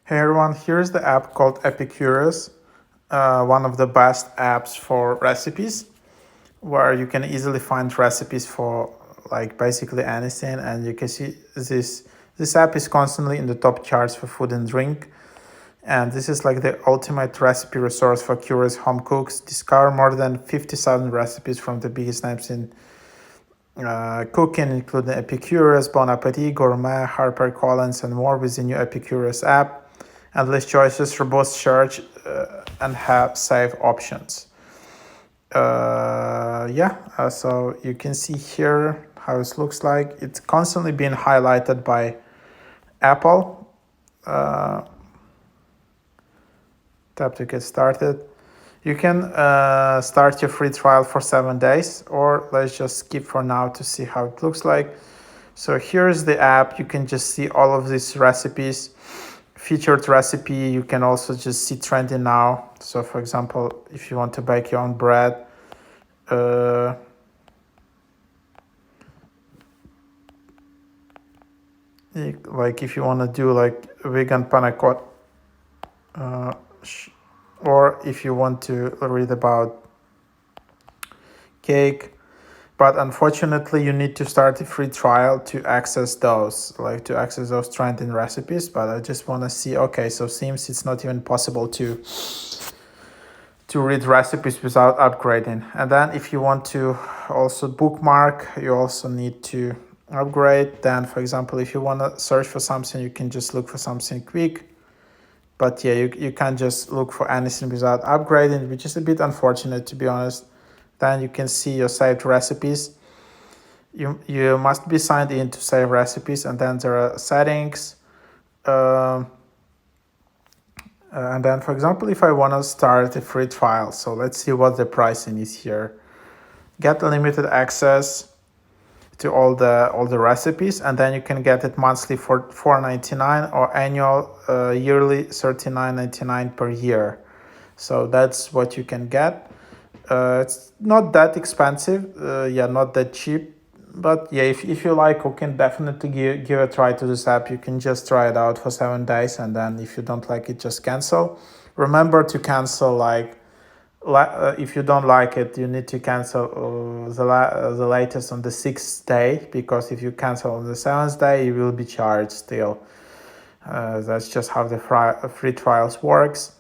Hey everyone, here's the app called Epicurious, one of the best apps for recipes, where you can easily find recipes for like basically anything. And you can see this app is constantly in the top charts for food and drink. And this is like the ultimate recipe resource for curious home cooks. Discover more than 50,000 recipes from the biggest names in cooking, including Epicurious, Bon Appetit, Gourmet, HarperCollins, and more with the new Epicurious app. Endless choices, robust search, and have save options. So you can see here how it looks like. It's constantly being highlighted by Apple. Tap to get started. You can start your free trial for 7 days, or let's just skip for now to see how it looks like. So here's the app. You can just see all of these recipes. Featured recipe, you can also just see trending now. So for example, if you want to bake your own bread, like if you want to do like vegan panna cotta, or if you want to read about cake. But unfortunately, you need to start a free trial to access those trending recipes. But I just want to see, okay, so seems it's not even possible to read recipes without upgrading. And then if you want to also bookmark, you also need to upgrade. Then, for example, if you want to search for something, you can just look for something quick. But yeah, you can't just look for anything without upgrading, which is a bit unfortunate, to be honest. Then you can see your saved recipes. You must be signed in to save recipes, and then there are settings. And then, for example, if I want to start a free trial, so let's see what the pricing is here. Get unlimited access to all the recipes, and then you can get it monthly for $4.99 or annual yearly $39.99 per year. So that's what you can get. It's not that expensive, not that cheap, but yeah, if you like cooking, definitely give a try to this app. You can just try it out for 7 days, and then if you don't like it, just cancel. Remember to cancel if you don't like it, you need to cancel the latest on the 6th day, because if you cancel on the 7th day, you will be charged still. That's just how the free trials works.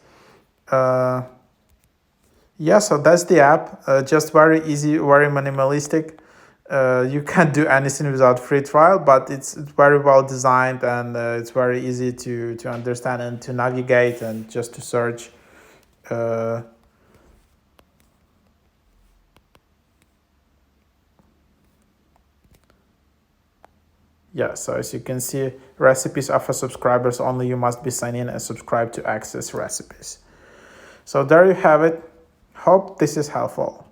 So that's the app. Just very easy, very minimalistic. You can't do anything without free trial, but it's very well designed, and it's very easy to understand and to navigate and just to search. So as you can see, recipes are for subscribers only. You must be signed in and subscribe to access recipes. So there you have it. Hope this is helpful.